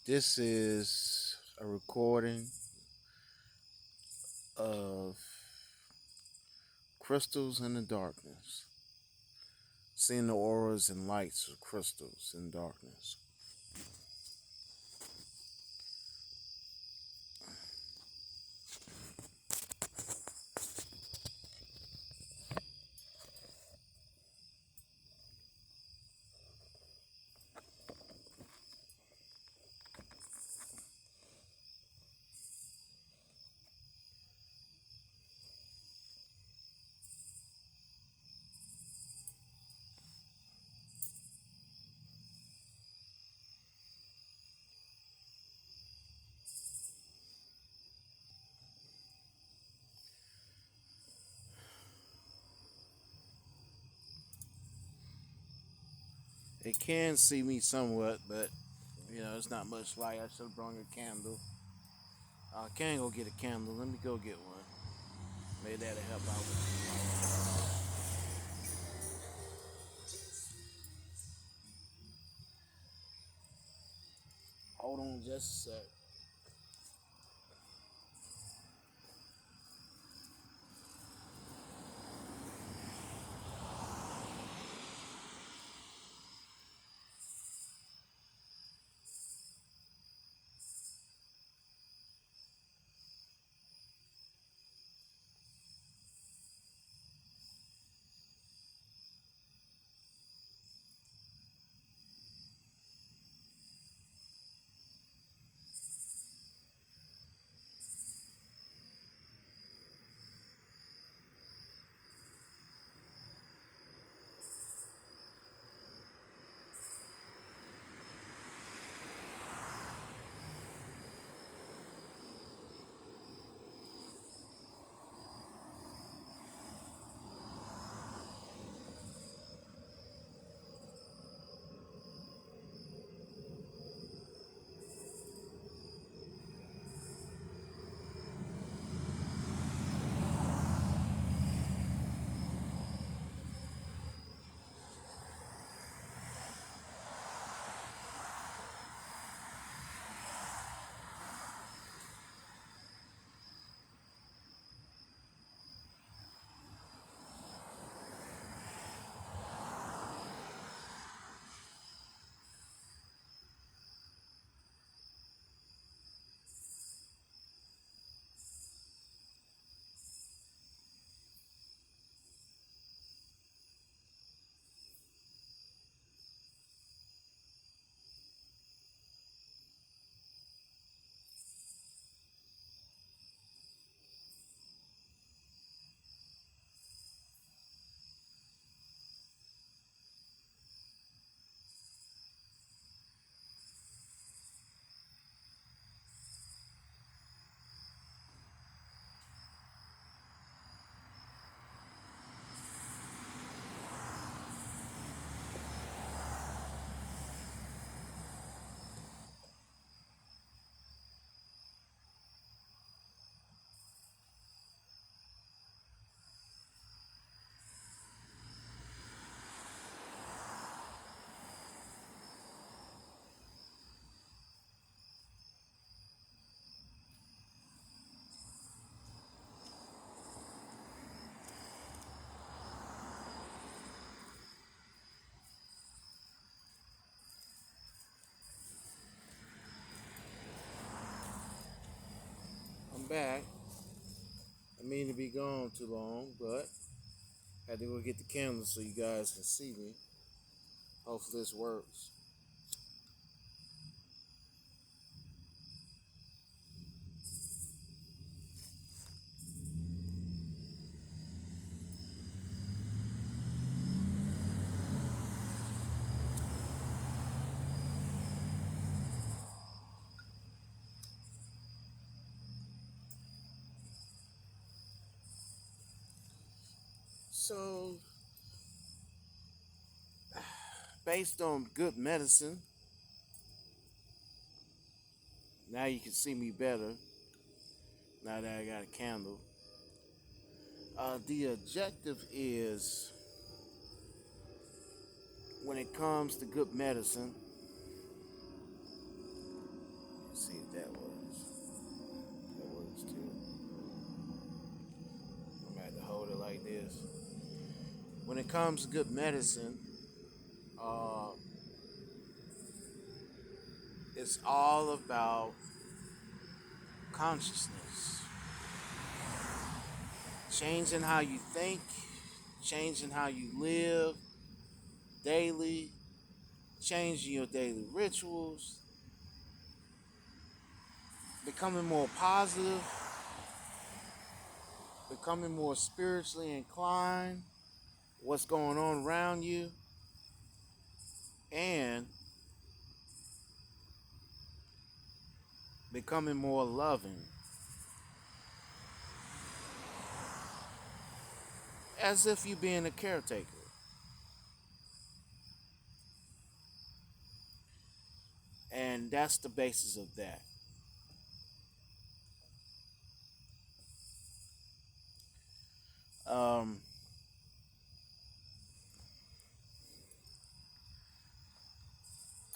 This is a recording of crystals in the darkness, seeing the auras and lights of crystals in darkness. It can see me somewhat, but it's not much light. I should have brought a candle. I can go get a candle. Let me go get one. Maybe that'll help out with the light. Hold on just a sec. I'm back. I mean to be gone too long, but had to go get the candle so you guys can see me. Hopefully this works. So, based on good medicine, now you can see me better now that I got a candle. The objective is when it comes to good medicine, See if that works. That works too. I'm gonna have to hold it like this. When it comes to good medicine, uh, it's all about consciousness, changing how you think, changing how you live daily, changing your daily rituals, becoming more positive, becoming more spiritually inclined, what's going on around you, and becoming more loving, as if you being a caretaker. And that's the basis of that. Um,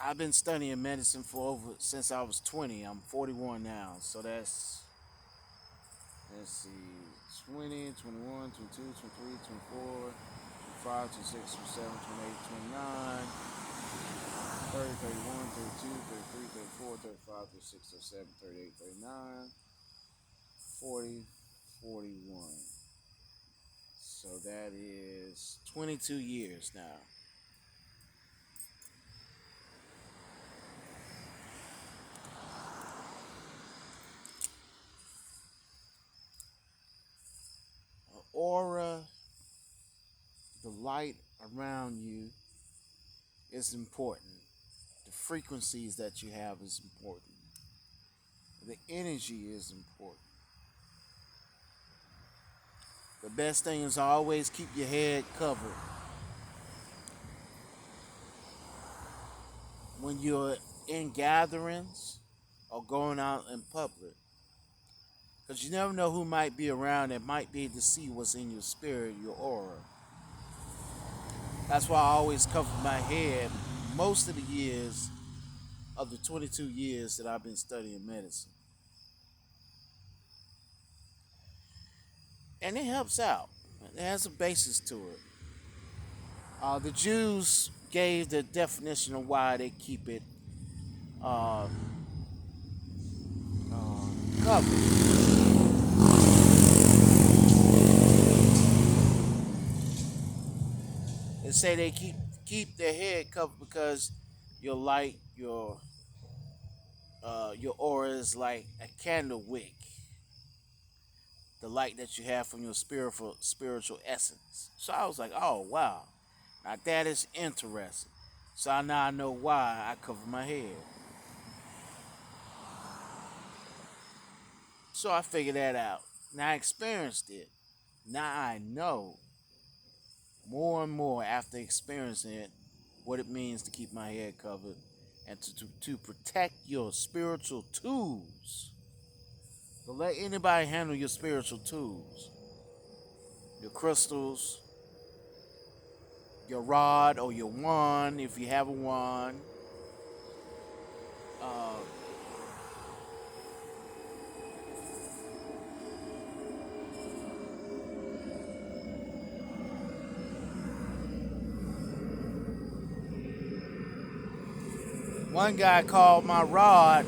I've been studying medicine for over since I was 20. I'm 41 now, so that's, let's see, 20, 21, 22, 23, 24, 25, 26, 27, 28, 29, 30, 31, 32, 33, 34, 35, 36, 37, 38, 39, 40, 41. So that is 22 years now. Aura, the light around you is important. The frequencies that you have is important. The energy is important. The best thing is always keep your head covered when you're in gatherings or going out in public. Because you never know who might be around that might be able to see what's in your spirit, your aura. That's why I always cover my head most of the years of the 22 years that I've been studying medicine. And it helps out. It has a basis to it. The Jews gave the definition of why they keep it uh, covered. They say they keep their head covered because your light, your aura is like a candle wick. The light that you have from your spiritual essence. So I was like, oh wow, now that is interesting. So now I know why I cover my head. So I figured that out. Now I experienced it. Now I know more and more after experiencing it what it means to keep my head covered and to protect your spiritual tools. Don't let anybody handle your spiritual tools. Your crystals, your rod or your wand if you have a wand. Uh, One guy called my rod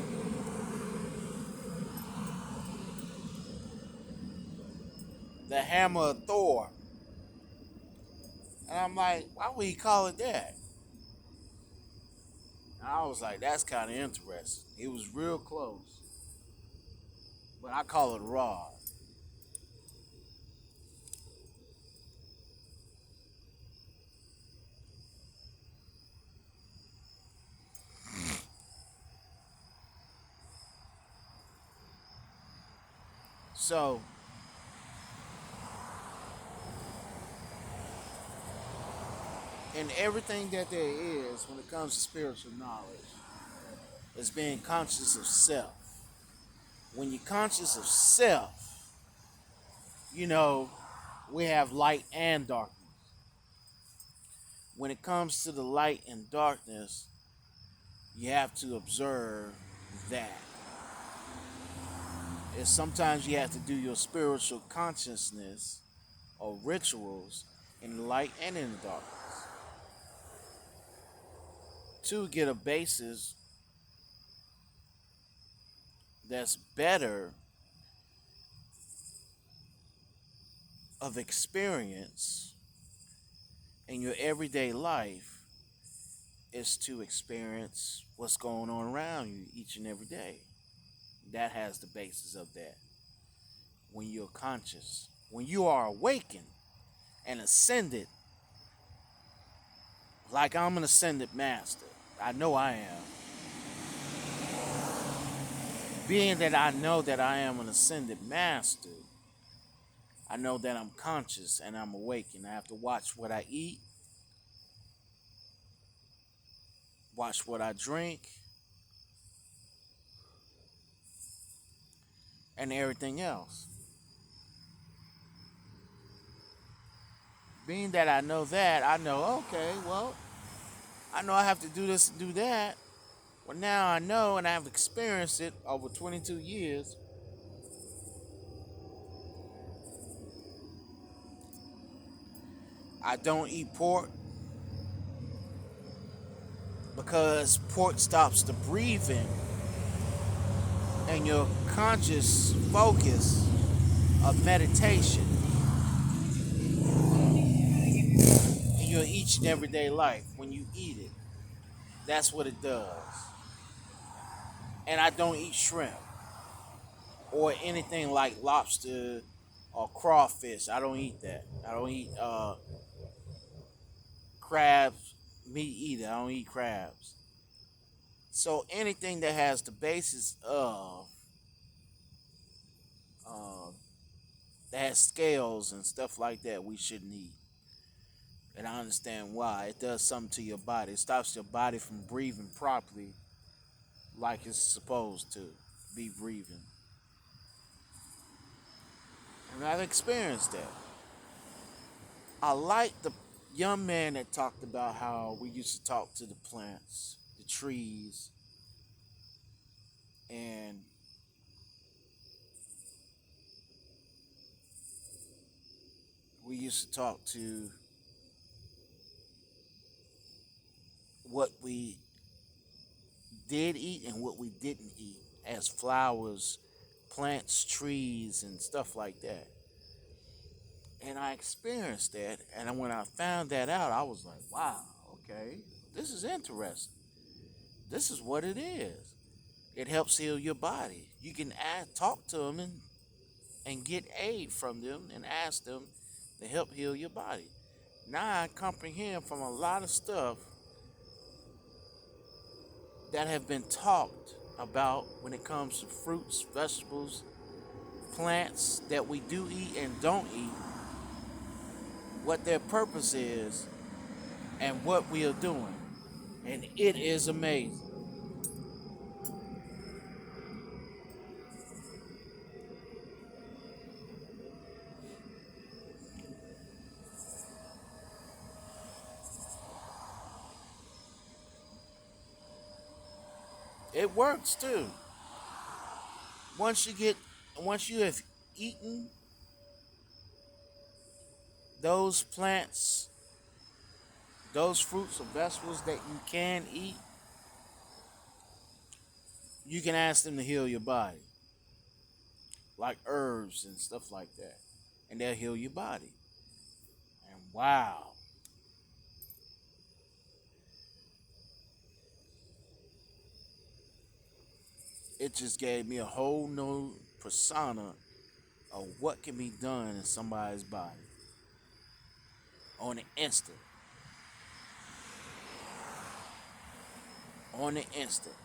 the hammer of Thor. And I'm like, why would he call it that? And I was like, that's kind of interesting. It was real close. But I call it a rod. So, in everything that there is when it comes to spiritual knowledge, is being conscious of self. When you're conscious of self, you know, we have light and darkness. When it comes to the light and darkness, you have to observe that. is sometimes you have to do your spiritual consciousness or rituals in the light and in the darkness to get a basis that's better of experience in your everyday life is to experience what's going on around you each and every day. That has the basis of that. When you're conscious, when you are awakened and ascended, like I'm an ascended master, I know I am. Being that I know that I am an ascended master, I know that I'm conscious and I'm awakened. I have to watch what I eat, watch what I drink, and everything else. Being that I know that, I know, okay, well, I know I have to do this and do that. Well, now I know and I've experienced it over 22 years. I don't eat pork because pork stops the breathing and your conscious focus of meditation in your each and everyday life when you eat it. That's what it does. And I don't eat shrimp or anything like lobster or crawfish. I don't eat that. I don't eat crabs, meat either. I don't eat crabs. So anything that has the basis of uh, that has scales and stuff like that, we shouldn't eat. And I understand why. It does something to your body. It stops your body from breathing properly like it's supposed to be breathing. And I've experienced that. I like the young man that talked about how we used to talk to the plants, the trees, and we used to talk to what we did eat and what we didn't eat as flowers, plants, trees, and stuff like that. And I experienced that, and when I found that out, I was like, wow, okay, this is interesting. This is what it is. It helps heal your body. You can talk to them and get aid from them and ask them to help heal your body. Now I comprehend from a lot of stuff that have been talked about when it comes to fruits, vegetables, plants that we do eat and don't eat, what their purpose is, and what we are doing. And it is amazing. It works too. Once you get, once you have eaten those plants, those fruits or vegetables that you can eat, you can ask them to heal your body, like herbs and stuff like that, and they'll heal your body. And wow, it just gave me a whole new persona of what can be done in somebody's body on the instant. On the instant.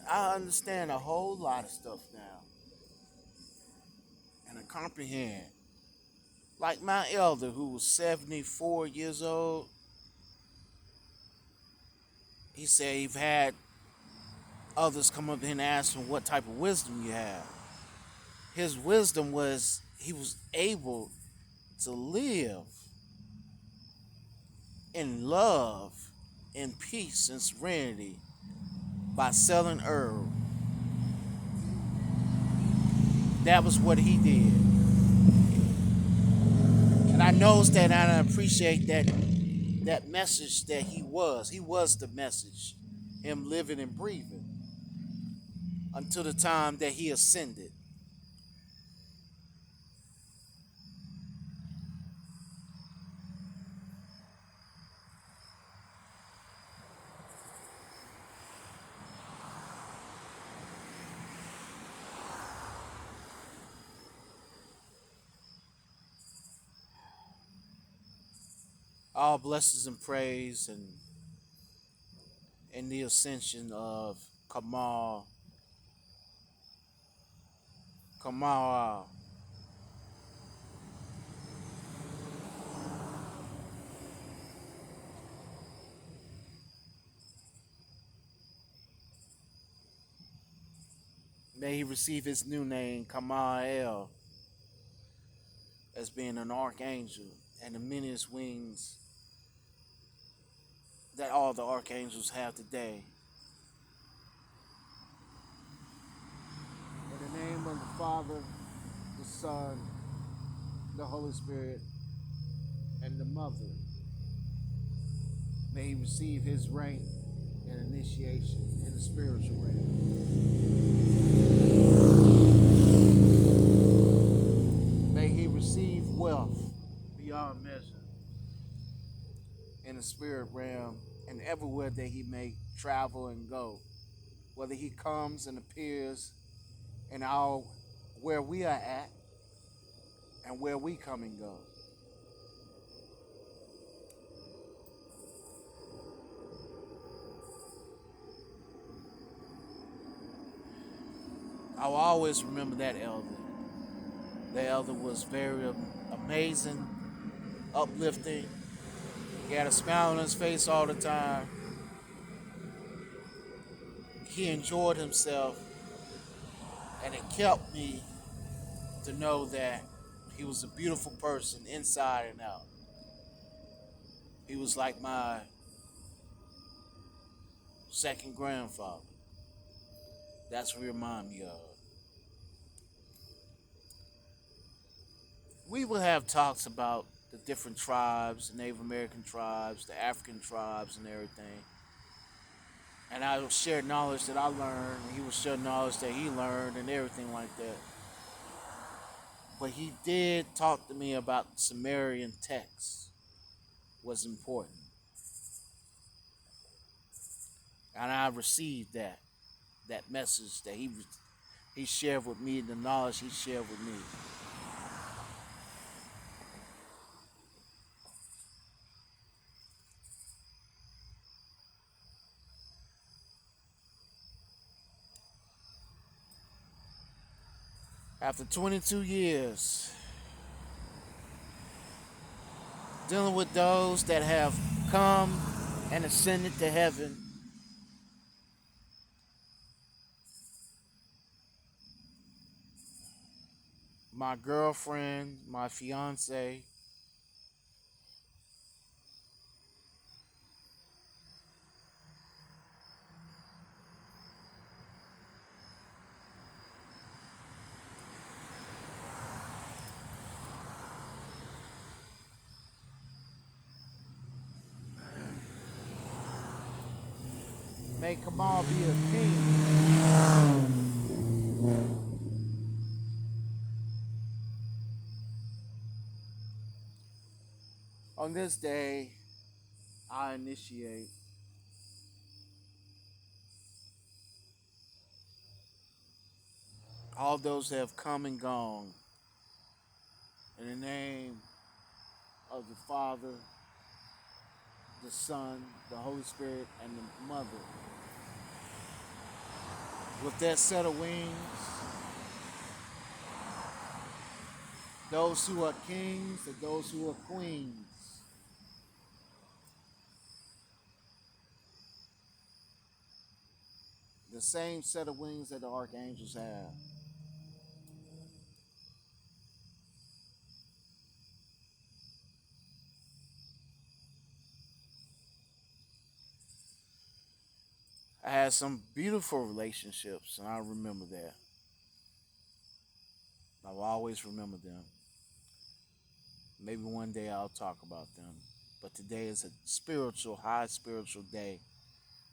I understand a whole lot of stuff now, and I comprehend. Like my elder, who was 74 years old, he said he've had others come up and ask him what type of wisdom you have. His wisdom was he was able to live in love, in peace and serenity by selling herb. That was what he did. And I knows that, and I appreciate that message that he was. He was the message. Him living and breathing until the time that he ascended. All blessings and praise and the ascension of Kamal. May he receive his new name, Kamael, as being an archangel and the many wings that all the archangels have today. In the name of the Father, the Son, the Holy Spirit, and the Mother, may he receive his rank and initiation in the spiritual realm. May he receive wealth beyond measure in the spirit realm and everywhere that he may travel and go. Whether he comes and appears in our where we are at and where we come and go. I'll always remember that elder. The elder was very amazing, uplifting. He had a smile on his face all the time. He enjoyed himself, and it kept me to know that he was a beautiful person inside and out. He was like my second grandfather. That's what he reminded me of. We will have talks about the different tribes, the Native American tribes, the African tribes, and everything. And I will share knowledge that I learned, and he will share knowledge that he learned, and everything like that. But he did talk to me about Sumerian texts was important, and I received that message that he shared with me, the knowledge he shared with me. After 22 years dealing with those that have come and ascended to heaven, my girlfriend, my fiance, may Kamal be a king. On this day, I initiate all those that have come and gone in the name of the Father, the Son, the Holy Spirit, and the Mother. With that set of wings, those who are kings and those who are queens, the same set of wings that the archangels have. I had some beautiful relationships, and I remember that. I will always remember them. Maybe one day I'll talk about them. But today is a spiritual, high spiritual day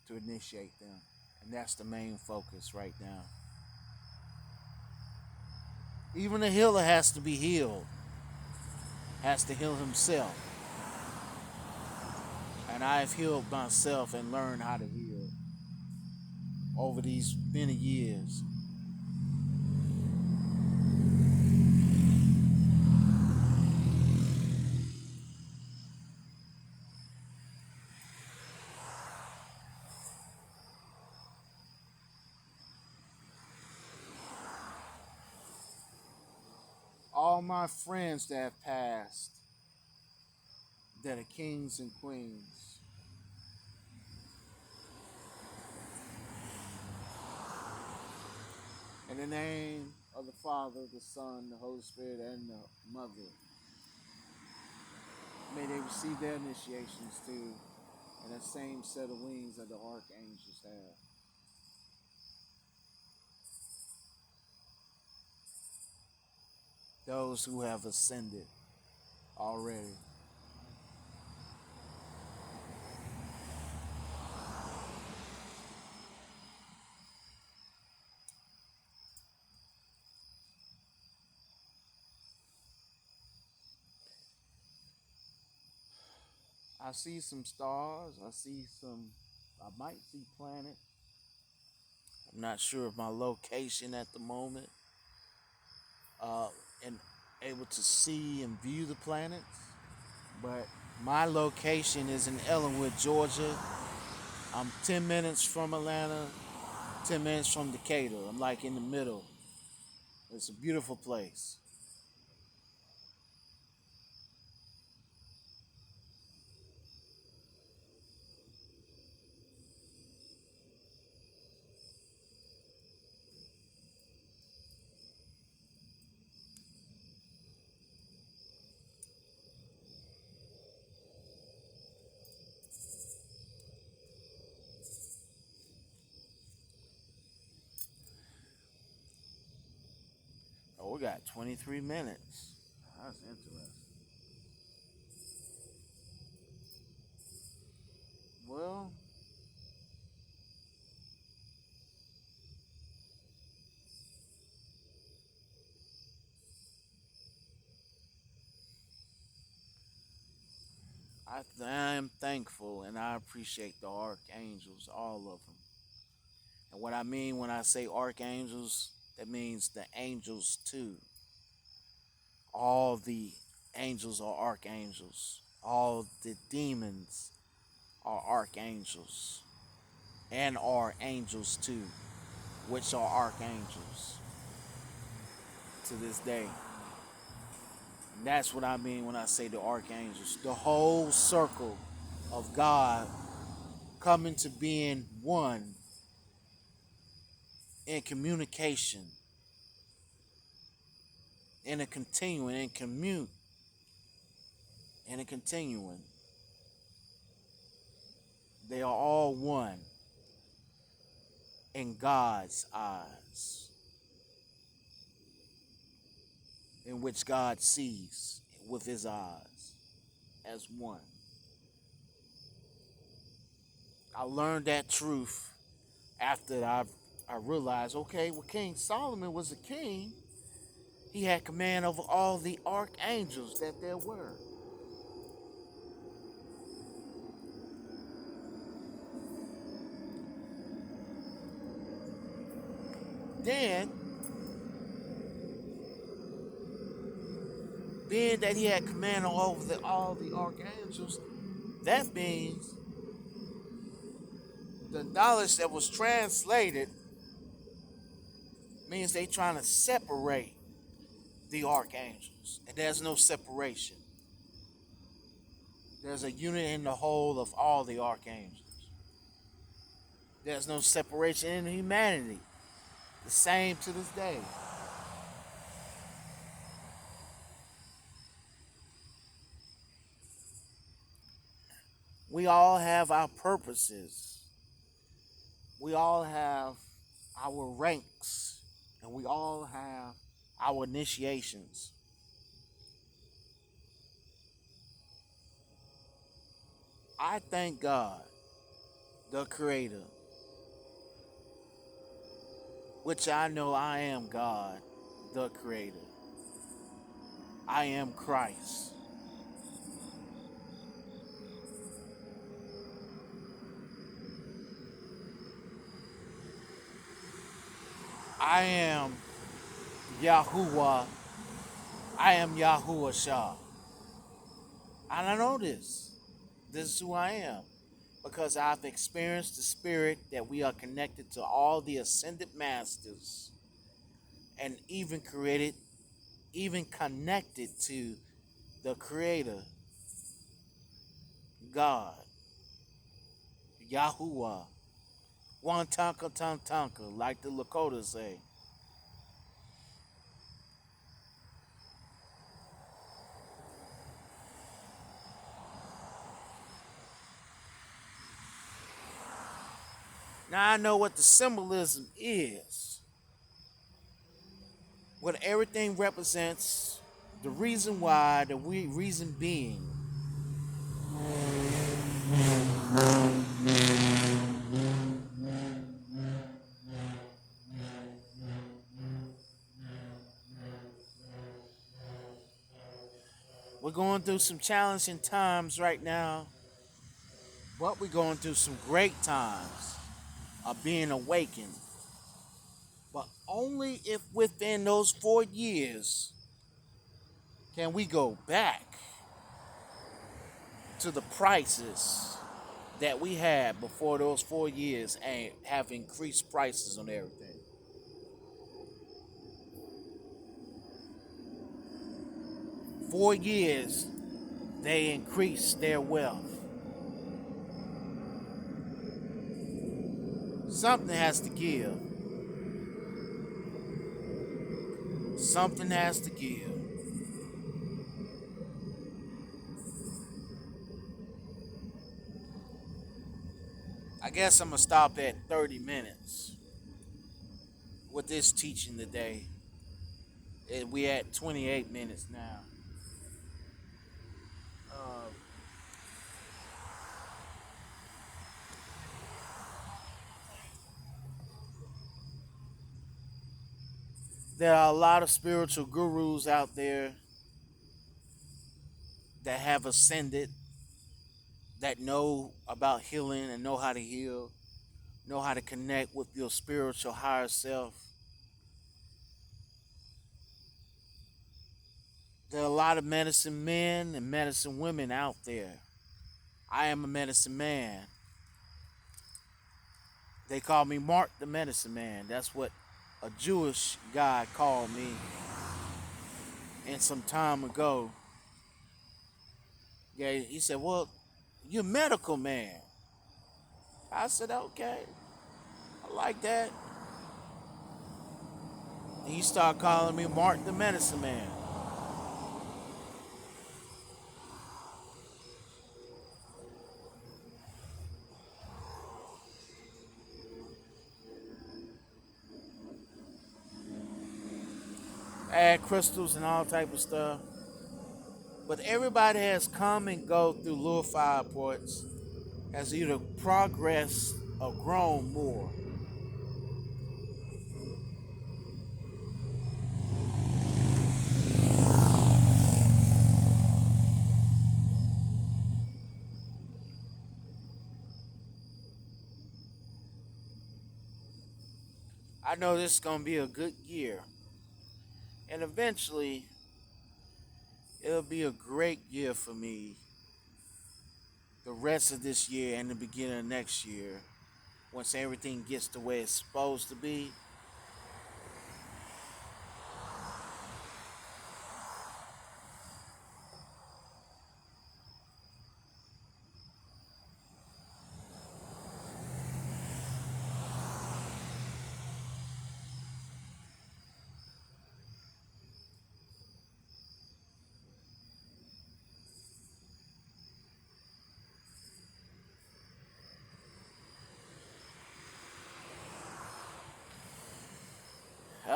to initiate them. And that's the main focus right now. Even the healer has to be healed, has to heal himself. And I've healed myself and learned how to heal over these many years. All my friends that have passed, that are kings and queens, in the name of the Father, the Son, the Holy Spirit, and the Mother, may they receive their initiations too, and that same set of wings that the archangels have. Those who have ascended already. I see some stars. I might see planets. I'm not sure of my location at the moment. And able to see and view the planets. But my location is in Ellenwood, Georgia. I'm 10 minutes from Atlanta, 10 minutes from Decatur. I'm like in the middle. It's a beautiful place. Oh, we got 23 minutes. That's interesting. Well, I am thankful and I appreciate the archangels, all of them. And what I mean when I say archangels, that means the angels too. All the angels are archangels. All the demons are archangels. And are angels too, which are archangels to this day. And that's what I mean when I say the archangels. The whole circle of God coming to being one in communication, in a continuing, in commute, in a continuing. They are all one in God's eyes, in which God sees with his eyes as one. I learned that truth after I realized, okay, well, King Solomon was a king. He had command over all the archangels that there were. Then, being that he had command over all the archangels, that means the knowledge that was translated Means they trying to separate the archangels, and there's no separation. There's a unit in the whole of all the archangels. There's no separation in humanity. The same to this day. We all have our purposes. We all have our ranks, and we all have our initiations. I thank God, the Creator, which I know I am God, the Creator. I am Christ. I am Yahuwah. I am Yahuwah Shah. And I know this. This is who I am. Because I've experienced the spirit that we are connected to all the ascended masters and even created, even connected to the Creator, God, Yahuwah. Wantanka Tantanka, like the Lakotas say. Now I know what the symbolism is. What everything represents, the reason why, the reason being. We're going through some challenging times right now, but we're going through some great times of being awakened. But only if within those 4 years can we go back to the prices that we had before those 4 years and have increased prices on everything. 4 years, they increased their wealth. Something has to give. Something has to give. I guess I'm going to stop at 30 minutes with this teaching today. We at 28 minutes now. Uh, there are a lot of spiritual gurus out there that have ascended, that know about healing and know how to heal, know how to connect with your spiritual higher self. There are a lot of medicine men and medicine women out there. I am a medicine man. They call me Mark the Medicine Man. That's what a Jewish guy called me. And some time ago, yeah, he said, "Well, you're a medical man." I said, "Okay, I like that." And he started calling me Mark the Medicine Man. Add crystals and all type of stuff. But everybody has come and go through Lure Fire Ports, has either progressed or grown more. I know this is going to be a good year. And eventually, it'll be a great year for me the rest of this year and the beginning of next year. Once everything gets the way it's supposed to be,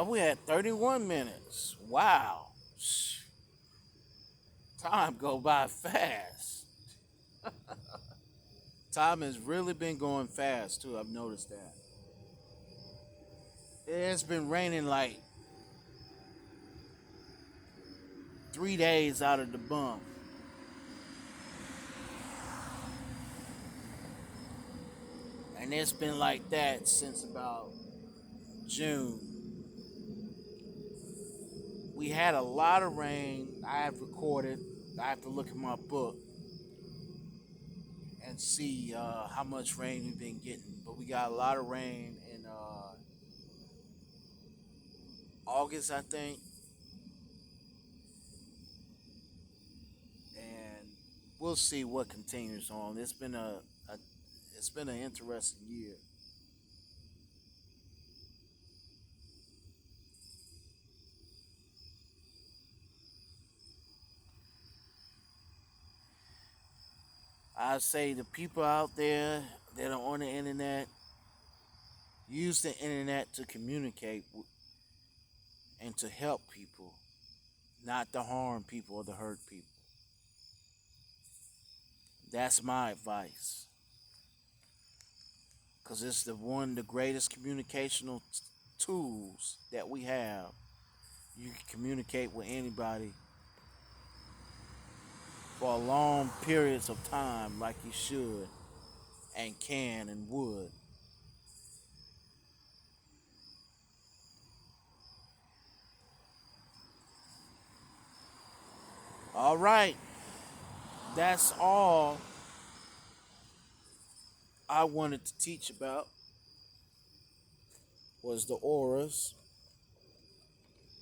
We had 31 minutes. Wow. Time go by fast. Time has really been going fast too. I've noticed that. It's been raining like 3 days out of the month. And it's been like that since about June. We had a lot of rain. I have recorded. I have to look at my book and see how much rain we've been getting. But we got a lot of rain in August, I think, and we'll see what continues on. It's been an interesting year. I say the people out there that are on the internet use the internet to communicate and to help people, not to harm people or to hurt people. That's my advice. Because it's the one of the greatest communicational tools that we have. You can communicate with anybody for long periods of time like you should and can and would. All right, that's all I wanted to teach about was the auras.